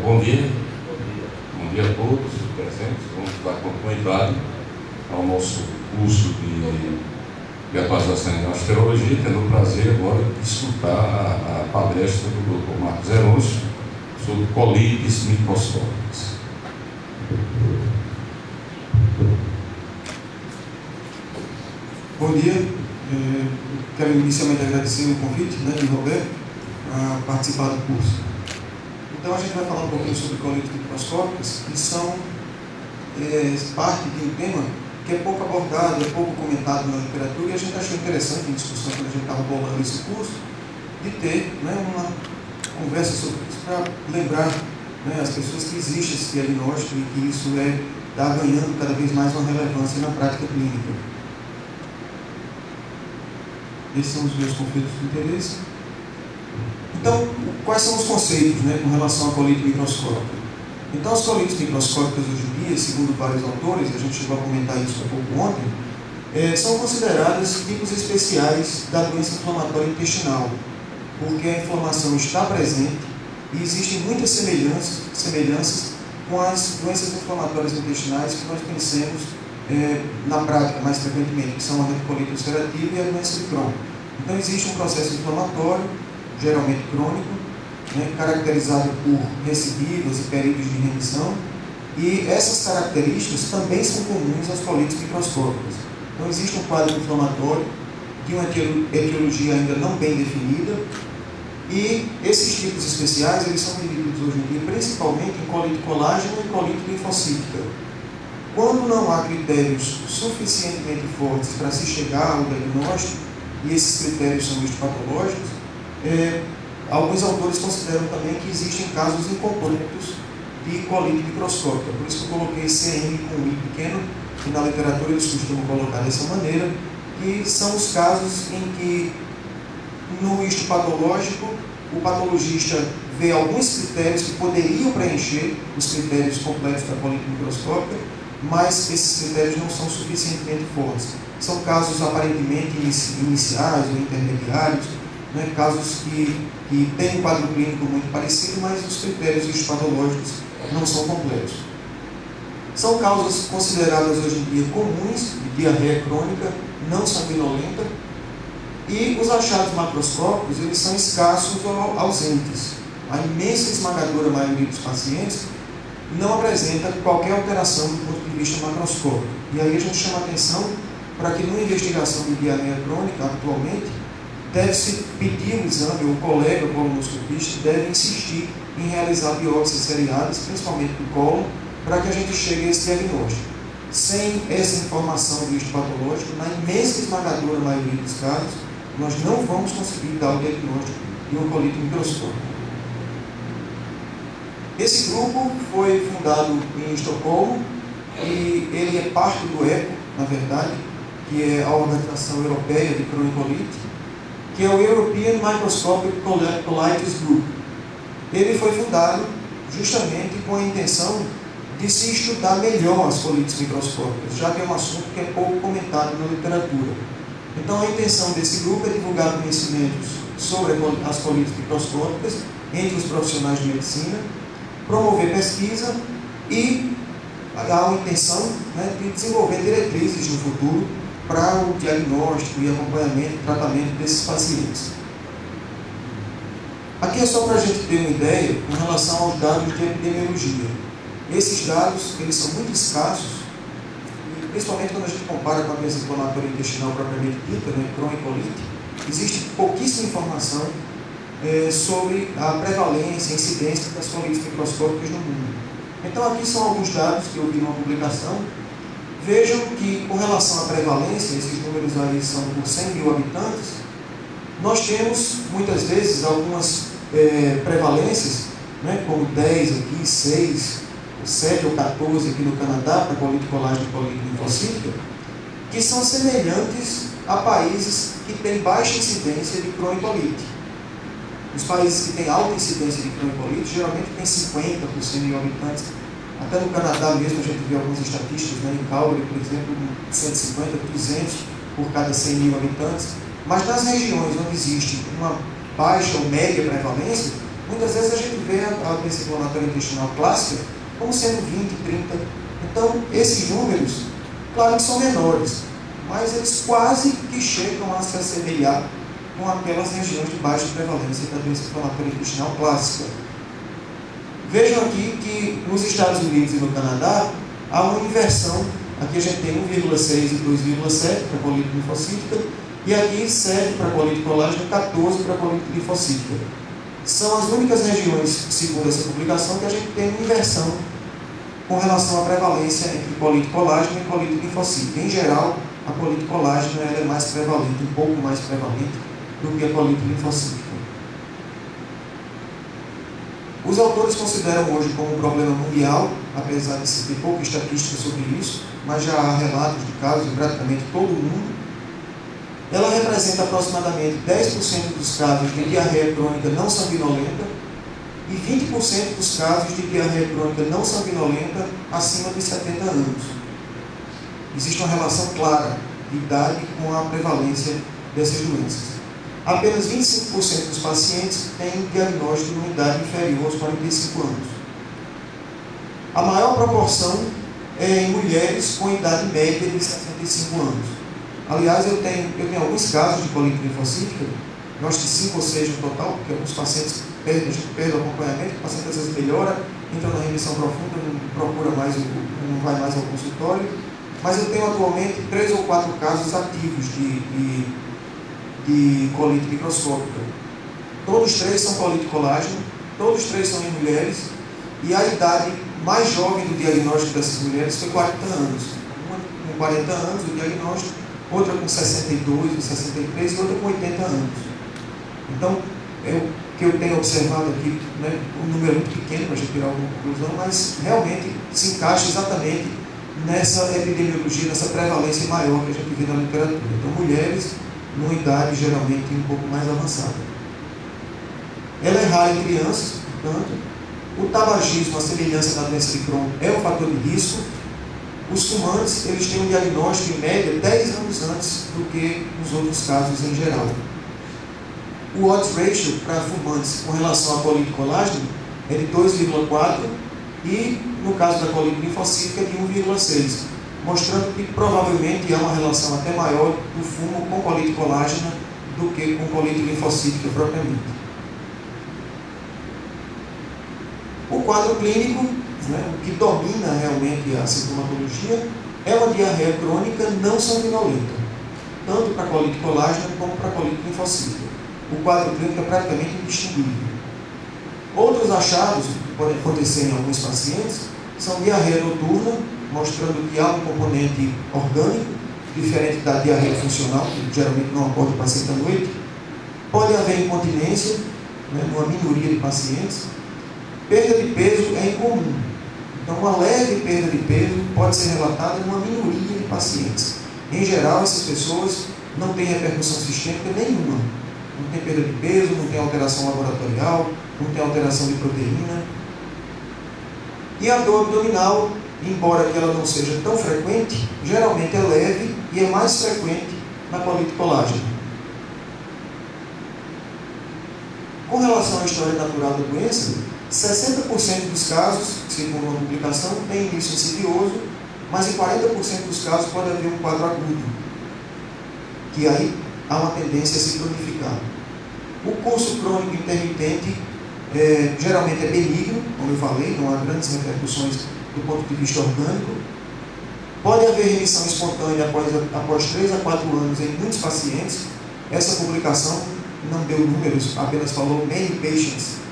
Bom dia. Bom dia a todos presentes. Vamos dar continuidade ao nosso curso de atualização em asterologia, tendo o prazer agora de escutar a palestra do Dr. Marcos Herôncio sobre colídeos microscópicas. Bom dia. Quero inicialmente agradecer o convite de Roberto para participar do curso. Então a gente vai falar um pouquinho sobre colídeos microscópicos, que são parte de um tema que é pouco abordado, é pouco comentado na literatura, e a gente achou interessante em discussão quando a gente estava bolando esse curso, de ter uma conversa sobre isso para lembrar as pessoas que existe esse diagnóstico e que isso está ganhando cada vez mais uma relevância na prática clínica. Esses são os meus conflitos de interesse. Então, quais são os conceitos com relação à colite microscópica? Então, as colites microscópicas hoje em dia, segundo vários autores, a gente chegou a comentar isso um pouco ontem, são consideradas tipos especiais da doença inflamatória intestinal, porque a inflamação está presente e existem muitas semelhanças com as doenças inflamatórias intestinais que nós conhecemos na prática mais frequentemente, que são a retocolite ulcerativa e a doença de Crohn. Então existe um processo inflamatório, geralmente crônico, caracterizado por recidivas e períodos de remissão, e essas características também são comuns às colites microscópicas. Então existe um quadro inflamatório de uma etiologia ainda não bem definida, e esses tipos especiais eles são divididos hoje em dia principalmente em colite colágena e colite linfocítica. Quando não há critérios suficientemente fortes para se chegar ao diagnóstico, e esses critérios são histopatológicos, alguns autores consideram também que existem casos incompletos de colite microscópica. Por isso que eu coloquei CM com I pequeno, que na literatura eles costumam colocar dessa maneira, que são os casos em que, no histopatológico, o patologista vê alguns critérios que poderiam preencher os critérios completos da colite microscópica, mas esses critérios não são suficientemente fortes. São casos aparentemente iniciais ou intermediários, casos que têm um quadro clínico muito parecido, mas os critérios histopatológicos não são completos. São causas consideradas hoje em dia comuns de diarreia crônica não sanguinolenta, e os achados macroscópicos eles são escassos ou ausentes. A imensa esmagadora maioria dos pacientes não apresenta qualquer alteração do ponto de vista macroscópico. E aí a gente chama a atenção para que numa investigação de diarreia crônica, atualmente, deve-se pedir um exame, o colega colonoscopista deve insistir em realizar biópsias seriadas, principalmente do cólon, para que a gente chegue a esse diagnóstico. Sem essa informação do histopatológico, na imensa esmagadora maioria dos casos, nós não vamos conseguir dar o diagnóstico de uma colite microscópica. Esse grupo foi fundado em Estocolmo e ele é parte do ECO, na verdade, que é a Organização Europeia de Cronicolite, que é o European Microscopic Colitis Group. Ele foi fundado justamente com a intenção de se estudar melhor as colites microscópicas, já que é um assunto que é pouco comentado na literatura. Então a intenção desse grupo é divulgar conhecimentos sobre as colites microscópicas entre os profissionais de medicina, promover pesquisa e há a intenção de desenvolver diretrizes no futuro para o diagnóstico e acompanhamento e tratamento desses pacientes. Aqui é só para a gente ter uma ideia com relação aos dados de epidemiologia. Esses dados eles são muito escassos, principalmente quando a gente compara com a doença inflamatória intestinal propriamente dita, Crohn e colite, existe pouquíssima informação sobre a prevalência e incidência das colites microscópicas no mundo. Então aqui são alguns dados que eu vi numa publicação. Vejam que com relação à prevalência, esses números aí são por 100 mil habitantes, nós temos muitas vezes algumas prevalências, como 10 aqui, 6, 7 ou 14 aqui no Canadá, para colite colágena e colite linfocítica, que são semelhantes a países que têm baixa incidência de Crohn e colite. Os países que têm alta incidência de Crohn e colite geralmente têm 50 por 100 mil habitantes. Até no Canadá mesmo a gente vê algumas estatísticas, em Calgary, por exemplo, 150, 200 por cada 100 mil habitantes. Mas nas regiões onde existe uma baixa ou média prevalência, Muitas vezes a gente vê a doença inflamatória intestinal clássica como sendo 20, 30. Então, esses números, claro que são menores, mas eles quase que chegam a se assemelhar com aquelas regiões de baixa prevalência da doença inflamatória intestinal clássica. Vejam aqui que nos Estados Unidos e no Canadá há uma inversão. Aqui a gente tem 1,6 e 2,7 para colite linfocítica, e aqui 7 para colite colágena, 14 para colite linfocítica. São as únicas regiões, segundo essa publicação, que a gente tem uma inversão com relação à prevalência entre colite colágena e colite linfocítica. Em geral, a colite colágena ela é mais prevalente, um pouco mais prevalente do que a colite linfocítica. Os autores consideram hoje como um problema mundial, apesar de se ter pouca estatística sobre isso, mas já há relatos de casos em praticamente todo o mundo. Ela representa aproximadamente 10% dos casos de diarreia crônica não sanguinolenta e 20% dos casos de diarreia crônica não sanguinolenta acima de 70 anos. Existe uma relação clara de idade com a prevalência dessas doenças. Apenas 25% dos pacientes têm diagnóstico numa idade inferior aos 45 anos. A maior proporção é em mulheres com idade média de 65 anos. Aliás, eu tenho alguns casos de colite linfocítica, eu acho que 5 ou 6 no total, porque alguns pacientes perdem o acompanhamento, o paciente às vezes melhora, entra na remissão profunda, não procura mais, não vai mais ao consultório, mas eu tenho atualmente 3 ou 4 casos ativos de colite microscópica. Todos 3 são colite colágeno, todos 3 são em mulheres, e a idade mais jovem do diagnóstico dessas mulheres foi 40 anos. Uma com 40 anos o diagnóstico, outra com 62, 63 e outra com 80 anos. Então, o que eu tenho observado aqui, né, um número muito pequeno para a gente tirar alguma conclusão, mas realmente se encaixa exatamente nessa epidemiologia, nessa prevalência maior que a gente vê na literatura. Então, mulheres numa idade geralmente um pouco mais avançada. Ela é rara em crianças, portanto, o tabagismo, a semelhança da doença de Crohn, é um fator de risco. Os fumantes, eles têm um diagnóstico em média 10 anos antes do que nos outros casos em geral. O odds ratio para fumantes com relação à colite colágena é de 2,4 e, no caso da colite linfocítica, de 1,6, mostrando que provavelmente há uma relação até maior do fumo com colite colágena do que com colite linfocítica propriamente. O quadro clínico, né, o que domina realmente a sintomatologia, é uma diarreia crônica não sanguinolenta, tanto para colite colágena como para colite linfocítica. O quadro clínico é praticamente indistinguível. Outros achados que podem acontecer em alguns pacientes são diarreia noturna, mostrando que há um componente orgânico, diferente da diarreia funcional, que geralmente não ocorre no paciente à noite. Pode haver incontinência, né, numa minoria de pacientes. Perda de peso é incomum. Então, uma leve perda de peso pode ser relatada em uma minoria de pacientes. Em geral, essas pessoas não têm repercussão sistêmica nenhuma. Não tem perda de peso, não tem alteração laboratorial, não tem alteração de proteína. E a dor abdominal, embora que ela não seja tão frequente, geralmente é leve e é mais frequente na colite colágena. Com relação à história natural da doença, 60% dos casos, segundo uma publicação, tem início insidioso, mas em 40% dos casos pode haver um quadro agudo, que aí há uma tendência a se cronificar. O curso crônico intermitente geralmente é benigno, como eu falei, não há grandes repercussões do ponto de vista orgânico. Pode haver remissão espontânea após 3 a 4 anos em muitos pacientes. Essa publicação não deu números, apenas falou many patients.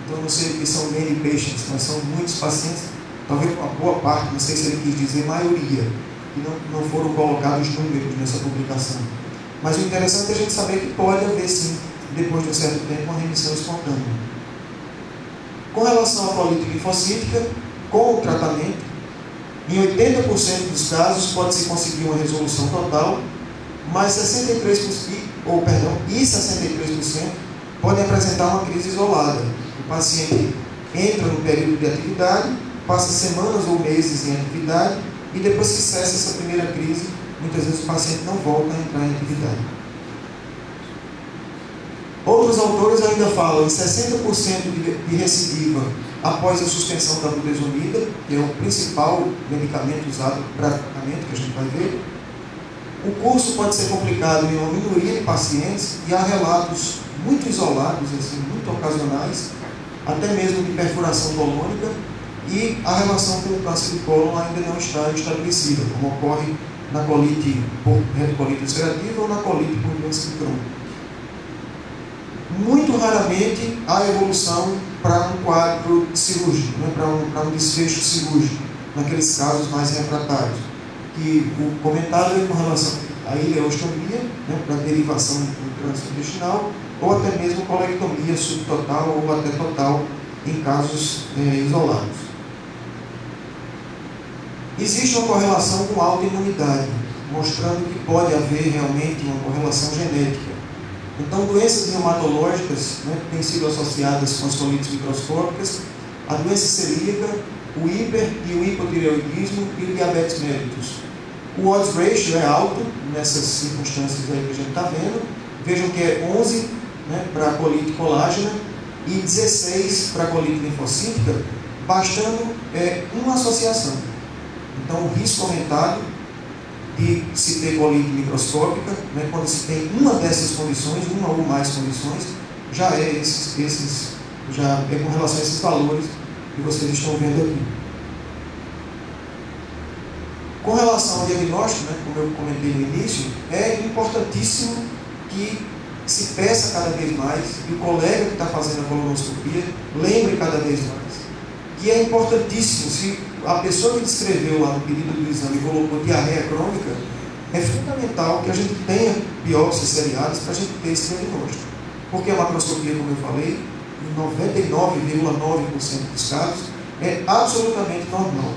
Então, eu não sei o que são many patients, mas são muitos pacientes, talvez uma boa parte, não sei se ele quis dizer maioria, que não foram colocados números nessa publicação. Mas o interessante é a gente saber que pode haver, sim, depois de um certo tempo, uma remissão espontânea. Com relação à colite linfocítica, com o tratamento, em 80% dos casos pode-se conseguir uma resolução total, mas 63% podem apresentar uma crise isolada. O paciente entra no período de atividade, passa semanas ou meses em atividade e depois que cessa essa primeira crise, muitas vezes o paciente não volta a entrar em atividade. Outros autores ainda falam em 60% de recidiva após a suspensão da budesonida, que é o principal medicamento usado para tratamento, que a gente vai ver. O curso pode ser complicado em uma minoria de pacientes e há relatos muito isolados, assim, muito ocasionais, até mesmo de perfuração colônica, e a relação com o câncer de cólon ainda não está estabelecida, como ocorre na colite por retocolite ulcerativa ou na colite por doença de Crohn. Muito raramente há evolução para um quadro cirúrgico, né, para um desfecho cirúrgico, naqueles casos mais refratários. Que o comentário é com relação à ileostomia, né, para derivação do trânsito intestinal, ou até mesmo colectomia subtotal ou até total em casos isolados. Existe uma correlação com autoimunidade, mostrando que pode haver realmente uma correlação genética. Então, doenças reumatológicas, né, têm sido associadas com as colites microscópicas, a doença celíaca, o hiper e o hipotireoidismo e o diabetes mellitus. O odds ratio é alto nessas circunstâncias aí que a gente está vendo. Vejam que é 11, né, para a colite colágena e 16 para a colite linfocítica, bastando uma associação. Então, o risco aumentado de se ter colite microscópica, né, quando se tem uma dessas condições, uma ou mais condições, já é com relação a esses valores que vocês estão vendo aqui. Com relação ao diagnóstico, né, como eu comentei no início, é importantíssimo que se peça cada vez mais, e o colega que está fazendo a colonoscopia lembre cada vez mais, que é importantíssimo, se a pessoa que descreveu lá no pedido do exame colocou diarreia crônica, é fundamental que a gente tenha biópsias seriadas para a gente ter esse diagnóstico. Porque a macroscopia, como eu falei, em 99,9% dos casos, é absolutamente normal.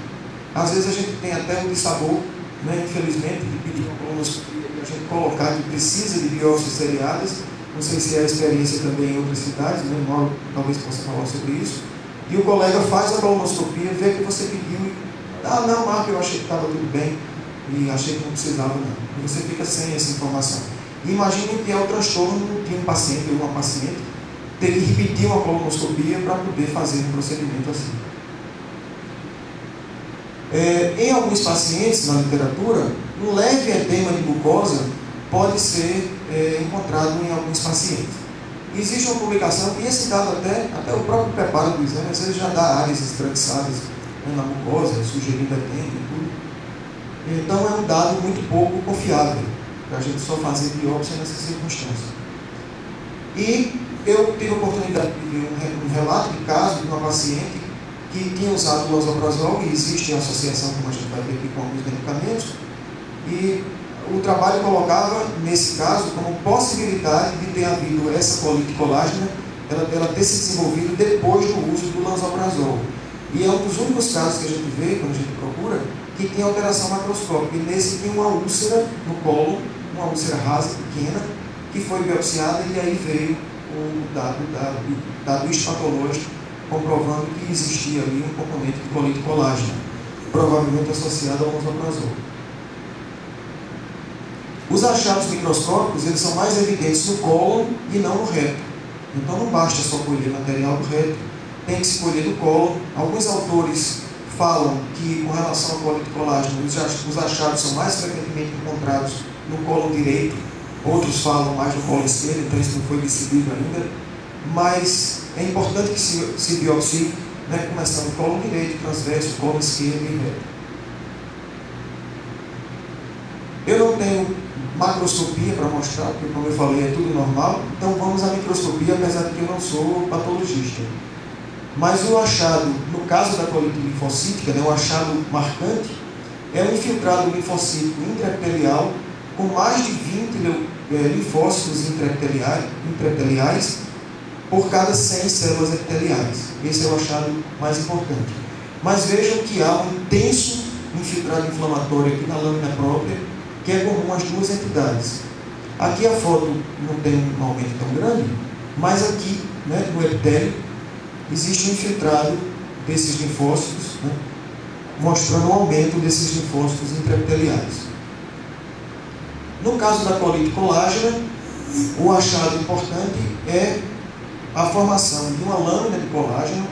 Às vezes a gente tem até um dissabor, né, infelizmente, de pedir uma colonoscopia e a gente colocar que precisa de biópsias seriadas. Não sei se é a experiência também em outras cidades, né? Mauro talvez possa falar sobre isso. E o colega faz a colonoscopia, vê que você pediu e... Ah, não, Marco, eu achei que estava tudo bem e achei que não precisava não. E você fica sem essa informação. E imagine que é o transtorno de um paciente ou uma paciente ter que repetir uma colonoscopia para poder fazer um procedimento assim. Em alguns pacientes, na literatura, um leve edema de mucosa pode ser encontrado em alguns pacientes. Existe uma publicação, e esse dado até o próprio preparo do exame, às vezes já dá áreas escraviçadas, né, na mucosa, sugerindo edema e tudo. Então é um dado muito pouco confiável, para a gente só fazer biópsia nessas circunstâncias. E eu tive a oportunidade de ver um relato de caso de uma paciente que tinha usado o lansoprazol, e existe a associação, como a gente vai ver aqui, com alguns medicamentos, e o trabalho colocava, nesse caso, como possibilidade de ter havido essa colite colágena, ela ter se desenvolvido depois do uso do lansoprazol. E é um dos únicos casos que a gente vê, quando a gente procura, que tem alteração macroscópica. E nesse tem uma úlcera no colo, uma úlcera rasa, pequena, que foi biopsiada, e aí veio o dado histopatológico comprovando que existia ali um componente de colite colágena, provavelmente associado ao lansoprazol. Os achados microscópicos, eles são mais evidentes no cólon e não no reto. Então não basta só colher material do reto, tem que se colher do cólon. Alguns autores falam que, com relação ao colite colágeno, os achados são mais frequentemente encontrados no cólon direito, outros falam mais no cólon esquerdo, então isso não foi decidido ainda. Mas é importante que se biopsie, né, começando do cólon direito, transverso, cólon esquerdo e reto. Eu não tenho macroscopia para mostrar, porque, como eu falei, é tudo normal. Então vamos à microscopia, apesar de que eu não sou patologista. Mas o achado, no caso da colite linfocítica, né, o achado marcante, é um infiltrado linfocítico intraepitelial com mais de 20 linfócitos intraepiteliais por cada 100 células epiteliais. Esse é o achado mais importante. Mas vejam que há um intenso infiltrado inflamatório aqui na lâmina própria, que é comum às duas entidades. Aqui a foto não tem um aumento tão grande, mas aqui, né, no epitélio, existe um infiltrado desses linfócitos, né, mostrando o aumento desses linfócitos intraepiteliais. No caso da colite colágena, o achado importante é a formação de uma lâmina de colágeno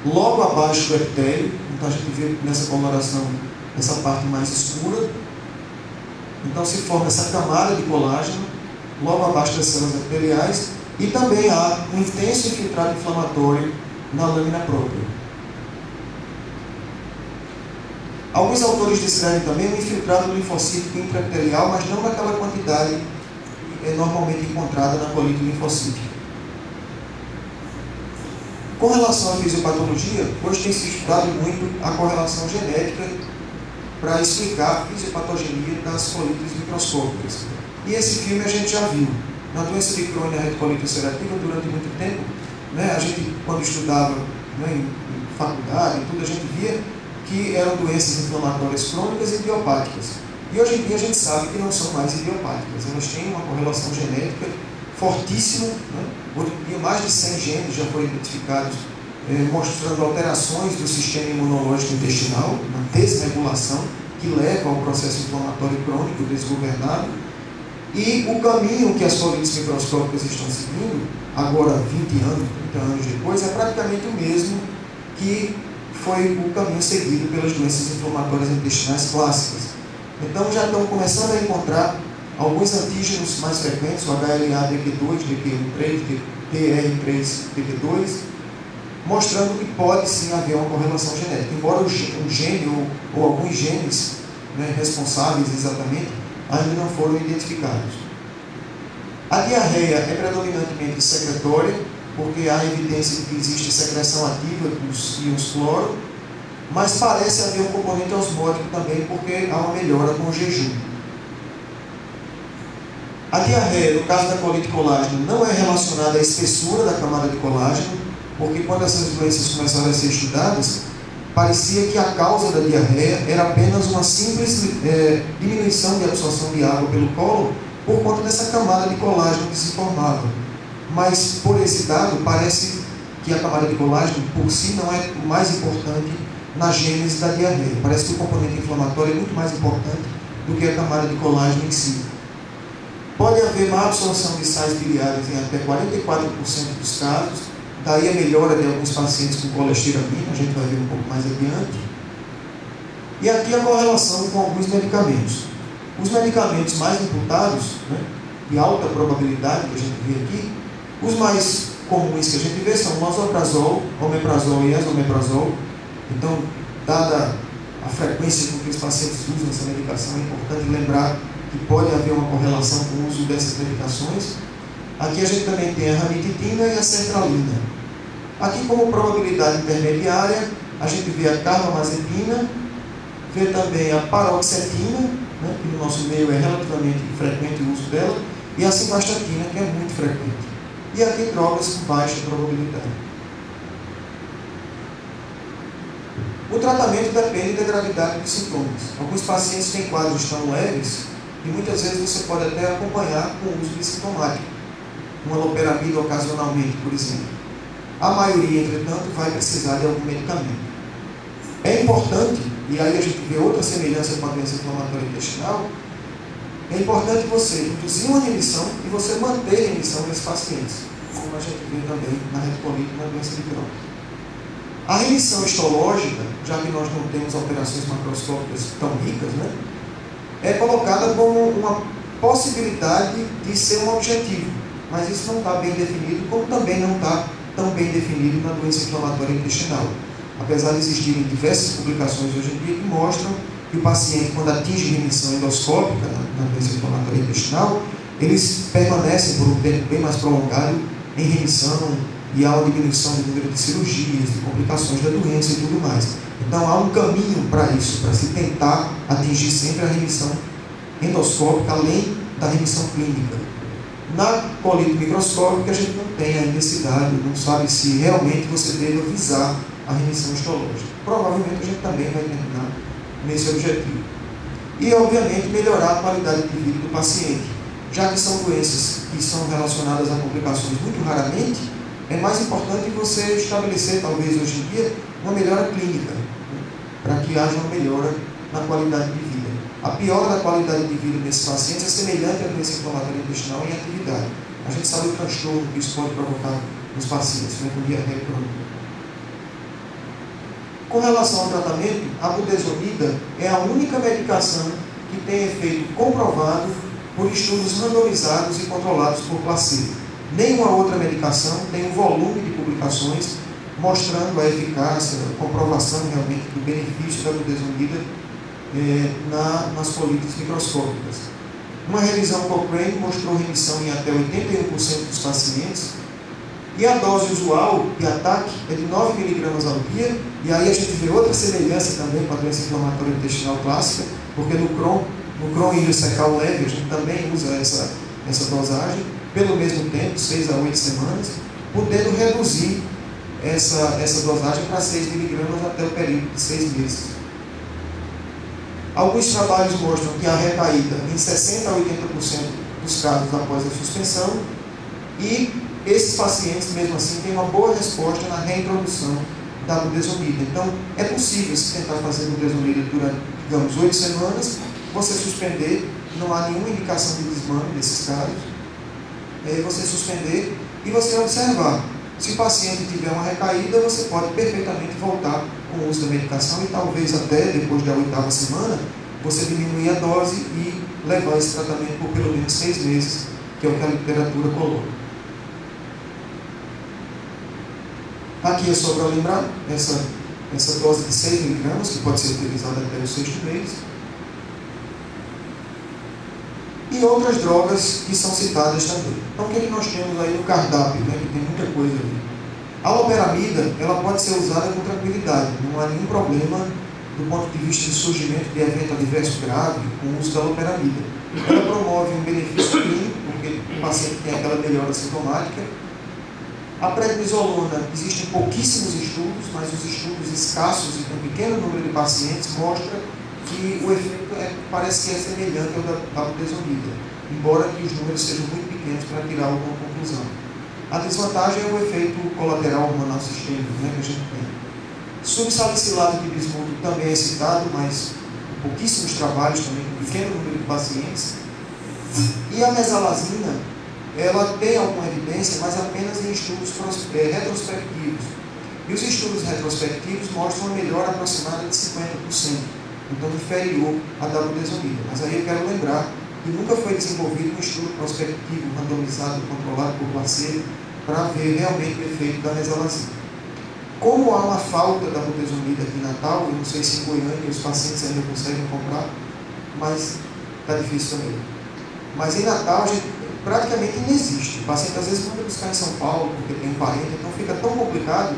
logo abaixo do epitélio. Então a gente vê nessa coloração essa parte mais escura. Então se forma essa camada de colágeno logo abaixo das células epiteliais, e também há um intenso infiltrado inflamatório na lâmina própria. Alguns autores descrevem também um infiltrado linfocítico intraepitelial, mas não naquela quantidade normalmente encontrada na colite linfocítica. Com relação à fisiopatologia, hoje tem se estudado muito a correlação genética para explicar a fisiopatogenia das colites microscópicas. E esse filme a gente já viu. Na doença de Crohn e na retocolite ulcerativa, durante muito tempo, né, a gente, quando estudava, né, em faculdade, tudo, a gente via que eram doenças inflamatórias crônicas e idiopáticas. E hoje em dia a gente sabe que não são mais idiopáticas. Elas têm uma correlação genética fortíssima, né? Hoje em dia mais de 100 genes já foram identificados, mostrando alterações do sistema imunológico intestinal, uma desregulação que leva ao processo inflamatório crônico desgovernado. E o caminho que as colites microscópicas estão seguindo, agora 20 anos, 30 anos depois, é praticamente o mesmo que foi o caminho seguido pelas doenças inflamatórias intestinais clássicas. Então já estão começando a encontrar alguns antígenos mais frequentes, o HLA-DQ2, DQ13, DR3-DQ2, mostrando que pode sim haver uma correlação genética, embora um gene ou alguns genes, né, responsáveis exatamente ainda não foram identificados. A diarreia é predominantemente secretória, porque há evidência de que existe secreção ativa dos íons cloro, mas parece haver um componente osmótico também, porque há uma melhora com o jejum. A diarreia, no caso da colite colágeno, não é relacionada à espessura da camada de colágeno, porque quando essas doenças começaram a ser estudadas, parecia que a causa da diarreia era apenas uma simples diminuição de absorção de água pelo cólon por conta dessa camada de colágeno que se formava. Mas, por esse dado, parece que a camada de colágeno, por si, não é o mais importante na gênese da diarreia. Parece que o componente inflamatório é muito mais importante do que a camada de colágeno em si. Pode haver má absorção de sais biliares em até 44% dos casos, daí a melhora de alguns pacientes com colesteramina, a gente vai ver um pouco mais adiante. E aqui a correlação com alguns medicamentos. Os medicamentos mais imputados, né, de alta probabilidade que a gente vê aqui, os mais comuns que a gente vê são o lansoprazol, omeprazol e esomeprazol. Então, dada a frequência com que os pacientes usam essa medicação, é importante lembrar que pode haver uma correlação com o uso dessas medicações. Aqui a gente também tem a ranitidina e a sertralina. Aqui, como probabilidade intermediária, a gente vê a carbamazepina, vê também a paroxetina, né, que no nosso meio é relativamente frequente o uso dela, e a simvastatina, que é muito frequente. E aqui drogas com baixa probabilidade. O tratamento depende da gravidade dos sintomas. Alguns pacientes têm quadros tão leves e muitas vezes você pode até acompanhar com o uso de sintomático, uma loperamida ocasionalmente, por exemplo. A maioria, entretanto, vai precisar de algum medicamento. É importante, e aí a gente vê outra semelhança com a doença inflamatória intestinal, é importante você induzir uma remissão e você manter a remissão desses pacientes, como a gente vê também na retocolite e na doença de Crohn. A remissão histológica, já que nós não temos alterações macroscópicas tão ricas, né, é colocada como uma possibilidade de ser um objetivo, mas isso não está bem definido, como também não está tão bem definido na doença inflamatória intestinal. Apesar de existirem diversas publicações hoje em dia que mostram que o paciente, quando atinge remissão endoscópica na doença inflamatória intestinal, eles permanecem por um tempo bem mais prolongado em remissão e há uma diminuição do número de cirurgias, de complicações da doença e tudo mais. Então há um caminho para isso, para se tentar atingir sempre a remissão endoscópica, além da remissão clínica. Na colite microscópica a gente não tem ainda esse dado, não sabe se realmente você deve visar a remissão histológica. Provavelmente a gente também vai terminar nesse objetivo. E, obviamente, melhorar a qualidade de vida do paciente. Já que são doenças que são relacionadas a complicações muito raramente, é mais importante você estabelecer, talvez hoje em dia, uma melhora clínica, né, para que haja uma melhora na qualidade de vida. A piora da qualidade de vida desses pacientes é semelhante à doença inflamatória intestinal em atividade. A gente sabe o transtorno que isso pode provocar nos pacientes, né, com diarreia crônica. Com relação ao tratamento, a budesonida é a única medicação que tem efeito comprovado por estudos randomizados e controlados por placebo. Nenhuma outra medicação tem um volume de publicações mostrando a eficácia, a comprovação realmente do benefício da budesonida nas colites microscópicas. Uma revisão Cochrane mostrou remissão em até 81% dos pacientes, e a dose usual de ataque é de 9 mg ao dia, e aí a gente vê outra semelhança também com a doença inflamatória intestinal clássica, porque no Crohn ileocecal leve a gente também usa essa dosagem, pelo mesmo tempo, 6 a 8 semanas, podendo reduzir essa dosagem para 6 mg até o período de 6 meses. Alguns trabalhos mostram que há recaída em 60% a 80% dos casos após a suspensão, e esses pacientes, mesmo assim, têm uma boa resposta na reintrodução da budesonida. Então, é possível se tentar fazer budesonida durante, digamos, 8 semanas, você suspender, não há nenhuma indicação de desmame nesses casos, você suspender e você observar. Se o paciente tiver uma recaída, você pode perfeitamente voltar com o uso da medicação e talvez até depois da 8ª semana, você diminuir a dose e levar esse tratamento por pelo menos 6 meses, que é o que a literatura coloca. Aqui é só para lembrar, essa dose de 6 mg, que pode ser utilizada até o 6º mês. E outras drogas que são citadas também. Então, o que nós temos aí no cardápio, né, que tem muita coisa ali? A loperamida, ela pode ser usada com tranquilidade, não há nenhum problema do ponto de vista de surgimento de evento adverso grave com o uso da loperamida. Ela promove um benefício clínico, porque o paciente tem aquela melhora sintomática. A prednisolona, existem pouquíssimos estudos, mas os estudos escassos e com um pequeno número de pacientes mostram que o efeito parece que é semelhante ao da budesonida, embora que os números sejam muito pequenos para tirar alguma conclusão. A desvantagem é o efeito colateral hormonal sistêmico, né, que a gente tem. Subsalicilato de bismuto também é citado, mas pouquíssimos trabalhos também, com um pequeno número de pacientes. E a mesalazina, ela tem alguma evidência, mas apenas em estudos retrospectivos. E os estudos retrospectivos mostram uma melhora aproximada de 50%, então inferior à da budesonida. Mas aí eu quero lembrar que nunca foi desenvolvido um estudo prospectivo, randomizado, controlado por placebo, para ver realmente o efeito da mesalazina. Como há uma falta da budesonida aqui em Natal, eu não sei se em Goiânia os pacientes ainda conseguem comprar, mas está difícil também. Mas em Natal, a gente praticamente não existe. O paciente às vezes manda buscar em São Paulo, porque tem um parente, então fica tão complicado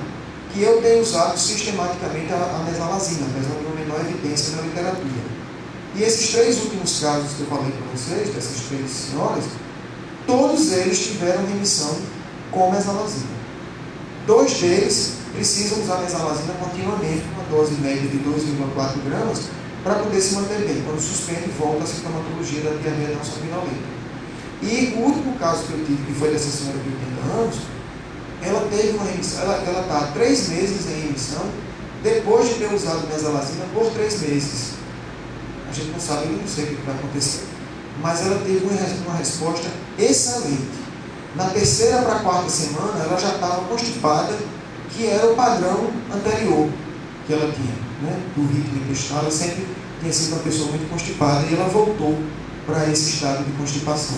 que eu tenho usado sistematicamente a mesalazina, apesar de uma menor evidência na literatura. E esses 3 últimos casos que eu falei para vocês, dessas 3 senhoras, todos eles tiveram remissão com mesalazina. 2 deles precisam usar mesalazina continuamente, uma dose média de 2,4 gramas, para poder se manter bem. Quando suspende, volta a sintomatologia da diarreia não sanguinolenta. E o último caso que eu tive, que foi dessa senhora de 80 anos, ela teve uma remissão, ela está há 3 meses em remissão, depois de ter usado mesalazina por 3 meses. A gente não sabe, eu não sei o que vai acontecer. Mas ela teve uma resposta excelente. Na 3ª para a 4ª semana, ela já estava constipada, que era o padrão anterior que ela tinha, né? Do ritmo intestinal. Ela sempre tinha sido uma pessoa muito constipada e ela voltou para esse estado de constipação.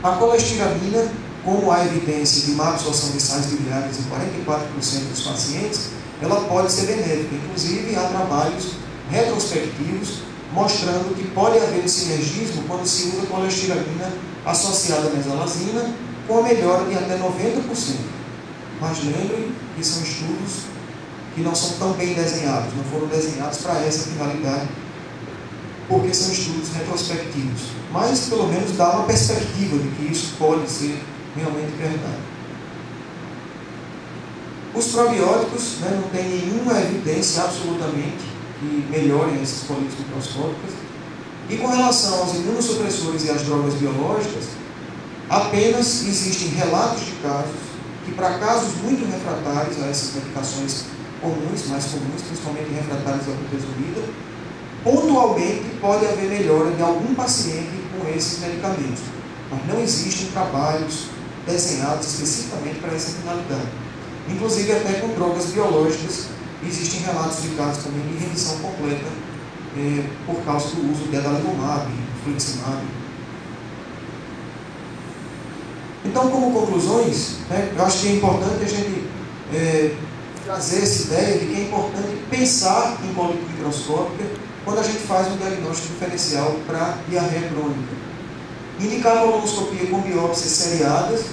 A colestiramina, como há evidência de má absorção de sais biliares em 44% dos pacientes, ela pode ser benéfica. Inclusive, há trabalhos retrospectivos mostrando que pode haver um sinergismo quando se usa colestiramina associada à mesalazina com a melhora de até 90%. Mas lembrem que são estudos que não são tão bem desenhados, não foram desenhados para essa finalidade, porque são estudos retrospectivos. Mas, pelo menos, dá uma perspectiva de que isso pode ser realmente verdade. Os probióticos, né, não tem nenhuma evidência absolutamente que melhorem essas colites microscópicas. E com relação aos imunossupressores e às drogas biológicas, apenas existem relatos de casos que, para casos muito refratários a essas medicações comuns, mais comuns, principalmente refratários à budesonida, pontualmente pode haver melhora de algum paciente com esses medicamentos, mas não existem trabalhos desenhados especificamente para essa finalidade. Inclusive, até com drogas biológicas, existem relatos de casos também de remissão completa por causa do uso de adalimumab, infliximab. Então, como conclusões, eu acho que é importante a gente trazer essa ideia de que é importante pensar em colite microscópica quando a gente faz um diagnóstico diferencial para diarreia crônica. Indicar a colonoscopia com biópsias seriadas,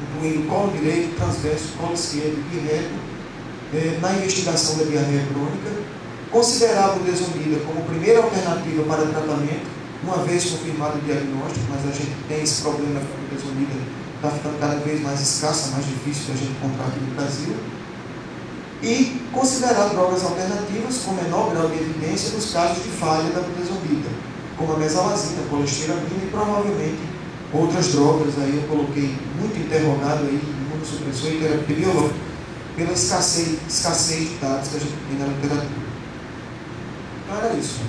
incluindo colo direito, transverso, colo esquerdo e reto, na investigação da diarreia crônica. Considerar a budesonida como primeira alternativa para tratamento, uma vez confirmado o diagnóstico, mas a gente tem esse problema que a budesonida está ficando cada vez mais escassa, mais difícil de a gente encontrar aqui no Brasil. E considerar drogas alternativas com menor grau de evidência nos casos de falha da budesonida, como a mesalazina, a colesteramina e provavelmente outras drogas. Aí eu coloquei muito interrogado aí, imunossupressor e terapia biológica, pela escassez de dados que a gente tem na literatura. Então era isso.